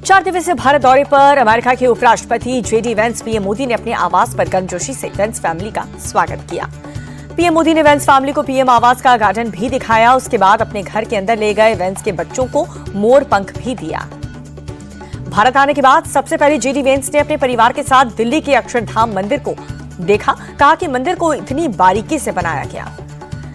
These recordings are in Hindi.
4 दिवसीय भारत दौरे पर अमेरिका के उपराष्ट्रपति जेडी वेंस पीएम मोदी ने अपने आवास पर गर्मजोशी से वेंस फैमिली का स्वागत किया। पीएम मोदी ने वेंस फैमिली को पीएम आवास का गार्डन भी दिखाया। उसके बाद अपने घर के अंदर ले गए वेंस के बच्चों को मोर पंख भी दिया। भारत आने के बाद सबसे पहले जेडी वेंस ने अपने परिवार के साथ दिल्ली के अक्षरधाम मंदिर को देखा। कहा कि मंदिर को इतनी बारीकी से बनाया गया।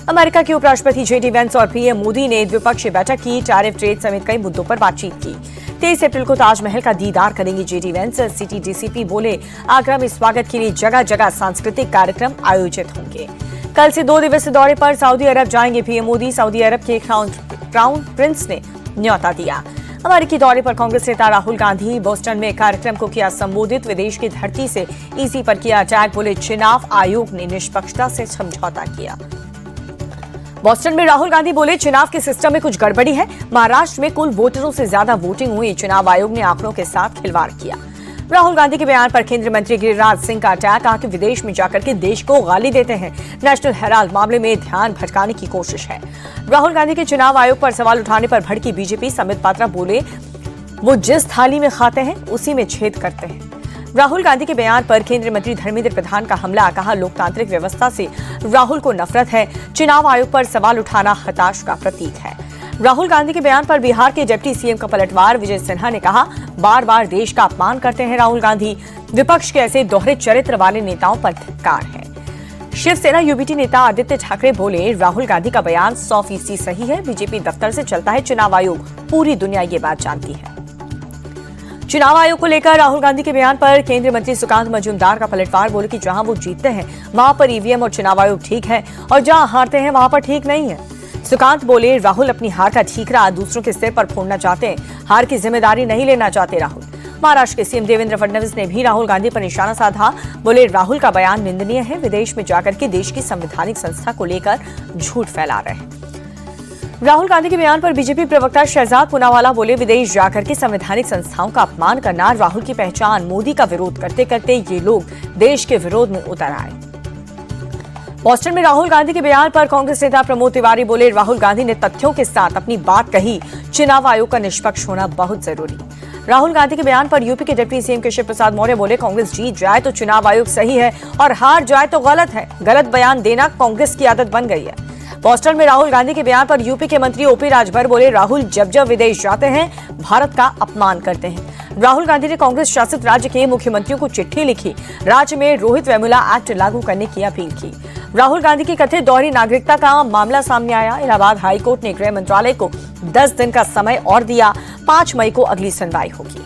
अमेरिका के उपराष्ट्रपति जेडी वेंस और पीएम मोदी ने द्विपक्षीय बैठक की। टैरिफ, ट्रेड समेत कई मुद्दों पर बातचीत की। 23 अप्रैल को ताजमहल का दीदार करेंगे जेडी वेंस। सिटी डीसीपी बोले, आगरा में स्वागत के लिए जगह जगह सांस्कृतिक कार्यक्रम आयोजित होंगे। कल से 2 दिवसीय दौरे पर सऊदी अरब जाएंगे पीएम मोदी। सऊदी अरब के क्राउन प्रिंस ने न्योता दिया। अमेरिकी दौरे पर कांग्रेस नेता राहुल गांधी बोस्टन में कार्यक्रम को किया संबोधित। विदेश की धरती से ईसी पर किया अटैक। बोले, चुनाव आयोग ने निष्पक्षता से समझौता किया। बोस्टन में राहुल गांधी बोले, चुनाव के सिस्टम में कुछ गड़बड़ी है। महाराष्ट्र में कुल वोटरों से ज्यादा वोटिंग हुई। चुनाव आयोग ने आंकड़ों के साथ खिलवाड़ किया। राहुल गांधी के बयान पर केंद्रीय मंत्री गिरिराज सिंह का अटैक। कहा कि विदेश में जाकर के देश को गाली देते हैं। नेशनल हेराल्ड मामले में ध्यान भटकाने की कोशिश है। राहुल गांधी के चुनाव आयोग पर सवाल उठाने पर भड़की बीजेपी। संबित पात्रा बोले, वो जिस थाली में खाते हैं उसी में छेद करते हैं। राहुल गांधी के बयान पर केंद्रीय मंत्री धर्मेंद्र प्रधान का हमला। कहा, लोकतांत्रिक व्यवस्था से राहुल को नफरत है। चुनाव आयोग पर सवाल उठाना हताश का प्रतीक है। राहुल गांधी के बयान पर बिहार के डिप्टी सीएम का पलटवार। विजय सिन्हा ने कहा, बार बार देश का अपमान करते हैं राहुल गांधी। विपक्ष के ऐसे दोहरे चरित्र वाले नेताओं पर धिक्कार है। शिवसेना यूबीटी नेता आदित्य ठाकरे बोले, राहुल गांधी का बयान 100% सही है। बीजेपी दफ्तर से चलता है चुनाव आयोग। पूरी दुनिया ये बात जानती है। चुनाव आयोग को लेकर राहुल गांधी के बयान पर केंद्रीय मंत्री सुकांत मजूमदार का पलटवार। बोले कि जहां वो जीतते हैं वहां पर ईवीएम और चुनाव आयोग ठीक है और जहां हारते हैं वहां पर ठीक नहीं है। सुकांत बोले, राहुल अपनी हार का ठीकरा दूसरों के सिर पर फोड़ना चाहते हैं। हार की जिम्मेदारी नहीं लेना चाहते राहुल। महाराष्ट्र के सीएम देवेंद्र फडणवीस ने भी राहुल गांधी पर निशाना साधा। बोले, राहुल का बयान निंदनीय है। विदेश में जाकर के देश की संवैधानिक संस्था को लेकर झूठ फैला रहे हैं। राहुल गांधी के बयान पर बीजेपी प्रवक्ता शहजाद पूनावाला बोले, विदेश जाकर के संवैधानिक संस्थाओं का अपमान करना राहुल की पहचान। मोदी का विरोध करते करते ये लोग देश के विरोध में उतर आए। बोस्टन में राहुल गांधी के बयान पर कांग्रेस नेता प्रमोद तिवारी बोले, राहुल गांधी ने तथ्यों के साथ अपनी बात कही। चुनाव आयोग का निष्पक्ष होना बहुत जरूरी। राहुल गांधी के बयान पर यूपी के डिप्टी सीएम केशव प्रसाद मौर्य बोले, कांग्रेस जीत जाए तो चुनाव आयोग सही है और हार जाए तो गलत है। गलत बयान देना कांग्रेस की आदत बन गई है। बोस्टन में राहुल गांधी के बयान पर यूपी के मंत्री ओपी राजभर बोले, राहुल जब जब विदेश जाते हैं भारत का अपमान करते हैं। राहुल गांधी ने कांग्रेस शासित राज्य के मुख्यमंत्रियों को चिट्ठी लिखी। राज्य में रोहित वेमुला एक्ट लागू करने की अपील की। राहुल गांधी की कथित दोहरी नागरिकता का मामला सामने आया। इलाहाबाद हाईकोर्ट ने गृह मंत्रालय को 10 दिन का समय और दिया। 5 मई को अगली सुनवाई होगी।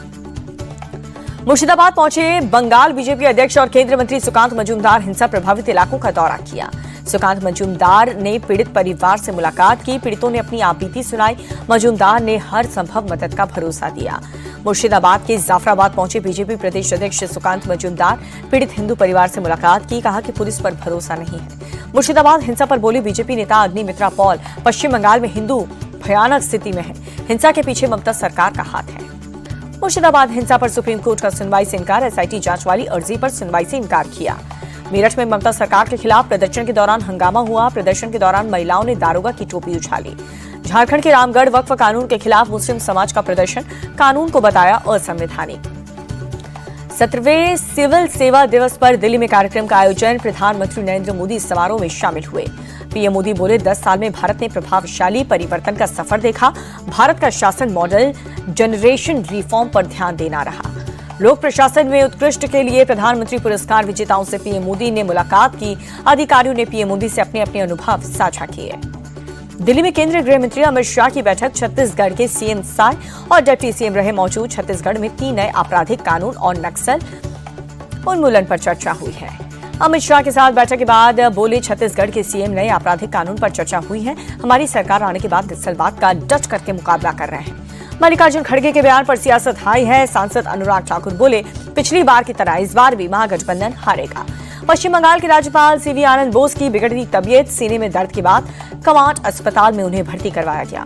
मुर्शिदाबाद पहुंचे बंगाल बीजेपी अध्यक्ष और केंद्रीय मंत्री सुकांत मजूमदार। हिंसा प्रभावित इलाकों का दौरा किया। सुकांत मजूमदार ने पीड़ित परिवार से मुलाकात की। पीड़ितों ने अपनी आपबीती सुनाई। मजूमदार ने हर संभव मदद का भरोसा दिया। मुर्शिदाबाद के जाफराबाद पहुंचे बीजेपी प्रदेश अध्यक्ष सुकांत मजूमदार। पीड़ित हिंदू परिवार से मुलाकात की। कहा कि पुलिस पर भरोसा नहीं है। मुर्शिदाबाद हिंसा पर बोली बीजेपी नेता अग्निमित्रा पॉल, पश्चिम बंगाल में हिंदू भयानक स्थिति में है। हिंसा के पीछे ममता सरकार का हाथ है। मुर्शिदाबाद हिंसा पर सुप्रीम कोर्ट का सुनवाई से इनकार। एसआईटी जांच वाली अर्जी पर सुनवाई से इनकार किया। मेरठ में ममता सरकार के खिलाफ प्रदर्शन के दौरान हंगामा हुआ। प्रदर्शन के दौरान महिलाओं ने दारोगा की टोपी उछाली। झारखंड के रामगढ़ वक्फ कानून के खिलाफ मुस्लिम समाज का प्रदर्शन। कानून को बताया असंवैधानिक। 17वें सिविल सेवा दिवस पर दिल्ली में कार्यक्रम का आयोजन। प्रधानमंत्री नरेंद्र मोदी इस समारोह में शामिल हुए। पीएम मोदी बोले, 10 साल में भारत ने प्रभावशाली परिवर्तन का सफर देखा। भारत का शासन मॉडल जनरेशन रिफॉर्म पर ध्यान देना रहा। लोक प्रशासन में उत्कृष्ट के लिए प्रधानमंत्री पुरस्कार विजेताओं से पीएम मोदी ने मुलाकात की। अधिकारियों ने पीएम मोदी से अपने अपने अनुभव साझा किए। दिल्ली में केंद्रीय गृह मंत्री अमित शाह की बैठक। छत्तीसगढ़ के सीएम साय और डिप्टी सीएम रहे मौजूद। छत्तीसगढ़ में 3 नए आपराधिक कानून और नक्सल उन्मूलन पर चर्चा हुई है। अमित शाह के साथ बैठक के बाद बोले, छत्तीसगढ़ के सीएम नए आपराधिक कानून पर चर्चा हुई है। हमारी सरकार आने के बाद नक्सलवाद का डट करके मुकाबला कर रहे हैं। मल्लिकार्जुन खड़गे के बयान पर सियासत हाई है। सांसद अनुराग ठाकुर बोले, पिछली बार की तरह इस बार भी महागठबंधन हारेगा। पश्चिम बंगाल के राज्यपाल सीवी आनंद बोस की बिगड़ती तबीयत। सीने में दर्द के बाद कमांड अस्पताल में उन्हें भर्ती करवाया गया।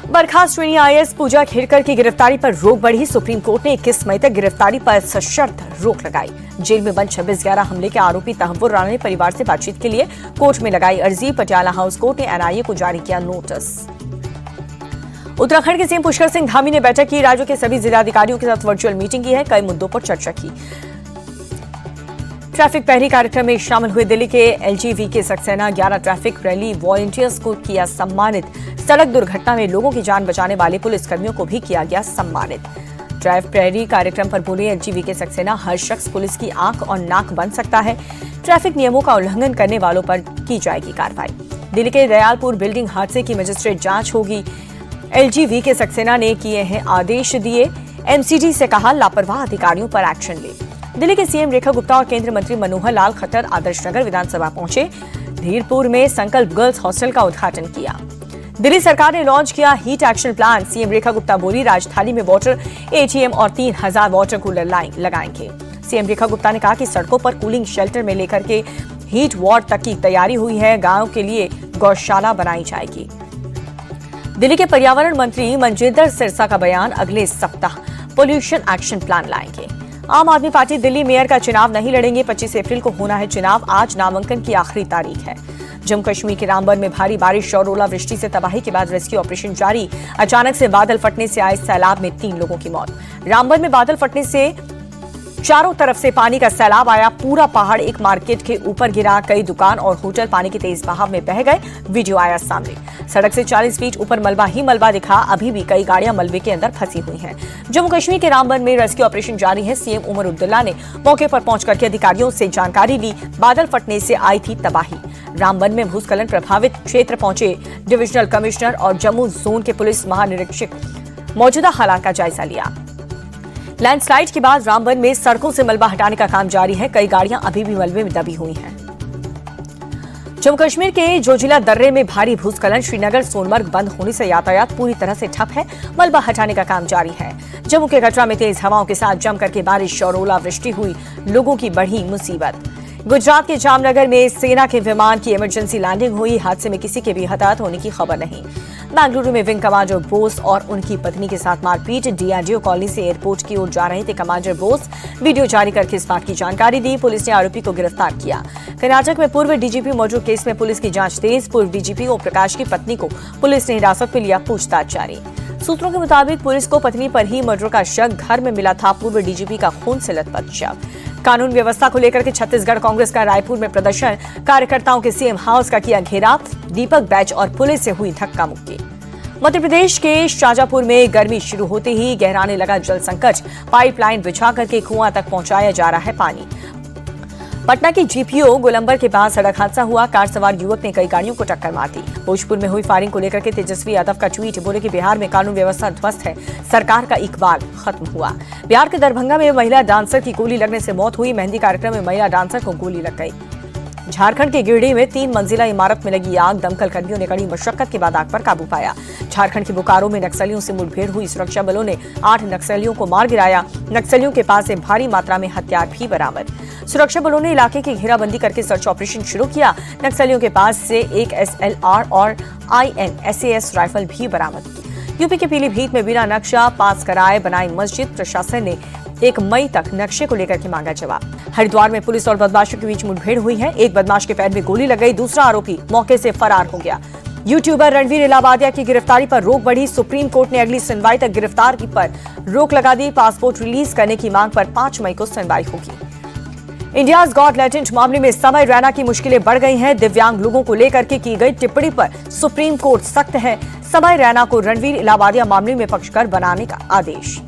बर्खास्त श्रेणी आईएएस पूजा खेड़कर की गिरफ्तारी पर रोक बढ़ी। सुप्रीम कोर्ट ने 21 मई तक गिरफ्तारी पर सशर्त रोक लगाई। जेल में बंद 26/11 हमले के आरोपी तहव्वुर राणा ने परिवार से बातचीत के लिए कोर्ट में लगाई अर्जी। पटियाला हाउस कोर्ट ने एनआईए को जारी किया नोटिस। उत्तराखंड के सीएम पुष्कर सिंह धामी ने बैठक की, राज्यों के सभी जिलाधिकारियों के साथ वर्चुअल मीटिंग की है, कई मुद्दों पर चर्चा की। ट्रैफिक प्रहरी कार्यक्रम में शामिल हुए दिल्ली के LGV Saxena 11 traffic rally volunteers को किया सम्मानित। सड़क दुर्घटना में लोगों की जान बचाने वाले पुलिसकर्मियों को भी किया गया सम्मानित। ट्रैफिक प्रहरी कार्यक्रम पर बोले LGV सक्सेना, हर शख्स पुलिस की आंख और नाक बन सकता है। ट्रैफिक नियमों का उल्लंघन करने वालों पर की जाएगी कार्रवाई। दिल्ली के दयालपुर बिल्डिंग हादसे की मजिस्ट्रेट जांच होगी। LGV सक्सेना ने किए हैं आदेश दिए, MCD से कहा लापरवाह अधिकारियों पर एक्शन ले। दिल्ली के सीएम रेखा गुप्ता और केंद्रीय मंत्री मनोहर लाल खट्टर आदर्श नगर विधानसभा पहुंचे। धीरपुर में संकल्प गर्ल्स हॉस्टल का उद्घाटन किया। दिल्ली सरकार ने लॉन्च किया heat action plan. CM Rekha Gupta बोली, राजधानी में वाटर ATM और 3000 वाटर कूलर लगाएंगे। सीएम रेखा गुप्ता ने कहा कि सड़कों पर कूलिंग शेल्टर में लेकर के हीट वार्ड तक की तैयारी हुई है। गांव के लिए गौशाला बनाई जाएगी। दिल्ली के पर्यावरण मंत्री मनजिंदर सिरसा का बयान, अगले सप्ताह पोल्यूशन एक्शन प्लान लाएंगे। आम आदमी पार्टी दिल्ली मेयर का चुनाव नहीं लड़ेंगे। 25 अप्रैल को होना है चुनाव। आज नामांकन की आखिरी तारीख है। जम्मू कश्मीर के रामबन में भारी बारिश और ओलावृष्टि से तबाही के बाद रेस्क्यू ऑपरेशन जारी। अचानक से बादल फटने से आए सैलाब में 3 लोगों की मौत। रामबन में बादल फटने से चारों तरफ से पानी का सैलाब आया। पूरा पहाड़ एक मार्केट के ऊपर गिरा। कई दुकान और होटल पानी के तेज बहाव में बह गए। वीडियो आया सामने। सड़क से 40 फीट ऊपर मलबा ही मलबा दिखा। अभी भी कई गाड़ियां मलबे के अंदर फंसी हुई हैं। जम्मू कश्मीर के रामबन में रेस्क्यू ऑपरेशन जारी है। सीएम उमर अब्दुल्ला ने मौके पर पहुंच करके अधिकारियों से जानकारी ली। बादल फटने से आई थी तबाही। रामबन में भूस्खलन प्रभावित क्षेत्र पहुंचे डिविजनल कमिश्नर और जम्मू जोन के पुलिस महानिरीक्षक मौजूदा हालात का जायजा लिया। लैंडस्लाइड के बाद रामबन में सड़कों से मलबा हटाने का काम जारी है। कई गाड़ियां अभी भी मलबे में दबी हुई हैं। जम्मू कश्मीर के जोजिला दर्रे में भारी भूस्खलन। श्रीनगर सोनमर्ग बंद होने से यातायात पूरी तरह से ठप है। मलबा हटाने का काम जारी है। जम्मू के कटरा में तेज हवाओं के साथ जमकर के बारिश और ओलावृष्टि हुई। लोगों की बढ़ी मुसीबत। गुजरात के जामनगर में सेना के विमान की इमरजेंसी लैंडिंग हुई। हादसे में किसी के भी हताहत होने की खबर नहीं। बेंगलुरु में विंग कमांडर बोस और उनकी पत्नी के साथ मारपीट। DRDO कॉलोनी से एयरपोर्ट की ओर जा रहे थे कमांडर बोस। वीडियो जारी करके इस बात की जानकारी दी। पुलिस ने आरोपी को गिरफ्तार किया। कर्नाटक में पूर्व DGP मर्डर केस में पुलिस की जांच तेज। पूर्व DGP ओम प्रकाश की पत्नी को पुलिस ने हिरासत में लिया। पूछताछ जारी। सूत्रों के मुताबिक पुलिस को पत्नी पर ही मर्डर का शक। घर में मिला था पूर्व DGP का खून से लथपथ शव। कानून व्यवस्था को लेकर के छत्तीसगढ़ कांग्रेस का रायपुर में प्रदर्शन। कार्यकर्ताओं के सीएम हाउस का किया घेराव। दीपक बैच और पुलिस से हुई धक्का मुक्की। मध्य प्रदेश के शाजापुर में गर्मी शुरू होते ही गहराने लगा जल संकट। पाइपलाइन बिछा करके कुआं तक पहुंचाया जा रहा है पानी। पटना की GPO गोलंबर के पास सड़क हादसा हुआ। कार सवार युवक ने कई गाड़ियों को टक्कर मार दी। भोजपुर में हुई फायरिंग को लेकर के तेजस्वी यादव का ट्वीट। बोले कि बिहार में कानून व्यवस्था ध्वस्त है, सरकार का इकबाल खत्म हुआ। बिहार के दरभंगा में महिला डांसर की गोली लगने से मौत हुई। मेहंदी कार्यक्रम में महिला डांसर को गोली लग गई। झारखंड के गिरिडीह में 3 मंजिला इमारत में लगी आग। दमकल कर्मियों ने कड़ी मशक्कत के बाद आग पर काबू पाया। झारखंड के बोकारो में नक्सलियों से मुठभेड़ हुई। सुरक्षा बलों ने 8 नक्सलियों को मार गिराया। नक्सलियों के पास से भारी मात्रा में हथियार भी बरामद। सुरक्षा बलों ने इलाके की घेराबंदी करके सर्च ऑपरेशन शुरू किया। नक्सलियों के पास से एक SLR और INSAS राइफल भी बरामद की। यूपी के पीलीभीत में बिना नक्शा पास कराए बनाई मस्जिद। प्रशासन ने 1 मई तक नक्शे को लेकर के मांगा जवाब। हरिद्वार में पुलिस और बदमाशों के बीच मुठभेड़ हुई है। एक बदमाश के पैर में गोली लग गई। दूसरा आरोपी मौके से फरार हो गया। यूट्यूबर रणवीर इलाहाबादिया की गिरफ्तारी पर रोक बढ़ी। सुप्रीम कोर्ट ने अगली सुनवाई तक गिरफ्तारी पर रोक लगा दी। पासपोर्ट रिलीज करने की मांग पर 5 मई को सुनवाई होगी। इंडियाज गॉट लेटेंट मामले में समय रैना की मुश्किलें बढ़ गई हैं। दिव्यांग लोगों को लेकर के की गई टिप्पणी पर सुप्रीम कोर्ट सख्त है। समय रैना को रणवीर इलाहाबादिया मामले में पक्षकार बनाने का आदेश।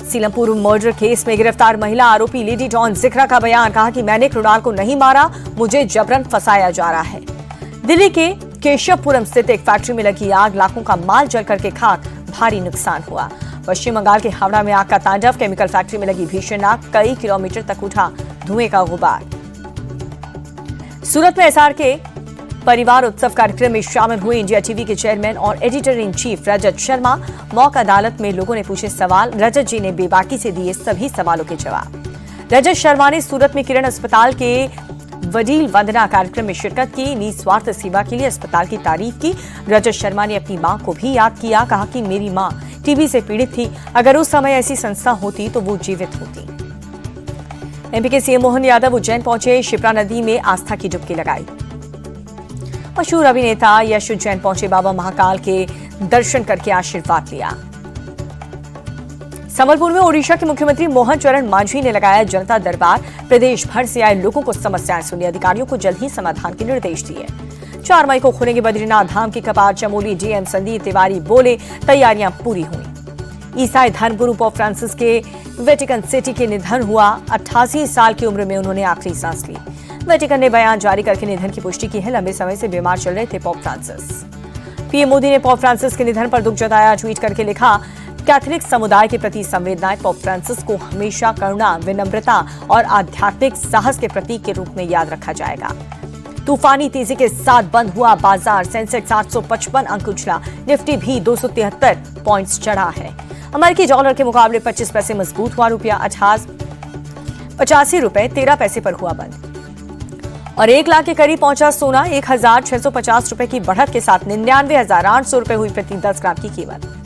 सीलमपुर मर्डर केस में गिरफ्तार महिला आरोपी लेडी डॉन जिक्रा का बयान। कहा कि मैंने कृणाल को नहीं मारा, मुझे जबरन फंसाया जा रहा है। दिल्ली के केशवपुरम स्थित एक फैक्ट्री में लगी आग। लाखों का माल जल करके खाक। भारी नुकसान हुआ। पश्चिम बंगाल के हावड़ा में आग का तांडव। केमिकल फैक्ट्री में लगी भीषण आग। कई किलोमीटर तक उठा धुएं का गुबार। सूरत में SRK परिवार उत्सव कार्यक्रम में शामिल हुए इंडिया टीवी के चेयरमैन और editor in chief Rajat Sharma. Mock अदालत में लोगों ने पूछे सवाल। रजत जी ने बेबाकी से दिए सभी सवालों के जवाब। रजत शर्मा ने सूरत में किरण अस्पताल के वडील वंदना कार्यक्रम में शिरकत की। निस्वार्थ सेवा के लिए अस्पताल की तारीफ की। रजत शर्मा ने अपनी मां को भी याद किया। कहा कि मेरी मां टीबी से पीड़ित थी। अगर उस समय ऐसी संस्था होती तो वो जीवित होती। MP के CM मोहन यादव उज्जैन पहुंचे। शिप्रा नदी में आस्था की डुबकी लगाई। मशहूर अभिनेता यश उज्जैन पहुंचे। बाबा महाकाल के दर्शन करके आशीर्वाद लिया। संबलपुर में ओडिशा के मुख्यमंत्री मोहन चरण मांझी ने लगाया जनता दरबार। प्रदेश भर से आए लोगों को समस्याएं सुनी, अधिकारियों को जल्द ही समाधान के निर्देश दिए। 4 मई को खुलेंगे बद्रीनाथ धाम के कपाट। चमोली डीएम संदीप तिवारी बोले, तैयारियां पूरी हुई। ईसाई धर्मगुरु पोप फ्रांसिस के वेटिकन सिटी के निधन हुआ। 88 साल की उम्र में उन्होंने आखिरी सांस ली। वेटिकन ने बयान जारी करके निधन की पुष्टि की है। लंबे समय से बीमार चल रहे थे पोप फ्रांसिस। पीएम मोदी ने पोप फ्रांसिस के निधन पर दुख जताया। ट्वीट करके लिखा, कैथोलिक समुदाय के प्रति संवेदनाएं। पोप फ्रांसिस को हमेशा करुणा, विनम्रता और आध्यात्मिक साहस के प्रतीक के रूप में याद रखा जाएगा। तूफानी तेजी के साथ बंद हुआ बाजार। सेंसेक्स 855 अंक उछला। निफ्टी भी 273 पॉइंट्स चढ़ा है। अमेरिकी डॉलर के मुकाबले 25 पैसे मजबूत हुआ। रुपया 85 रुपए 13 पैसे पर हुआ बंद। और 1 लाख के करीब पहुंचा सोना। 1650 रुपए की बढ़त के साथ 99,800 रुपए हुई प्रति 10 ग्राम की कीमत।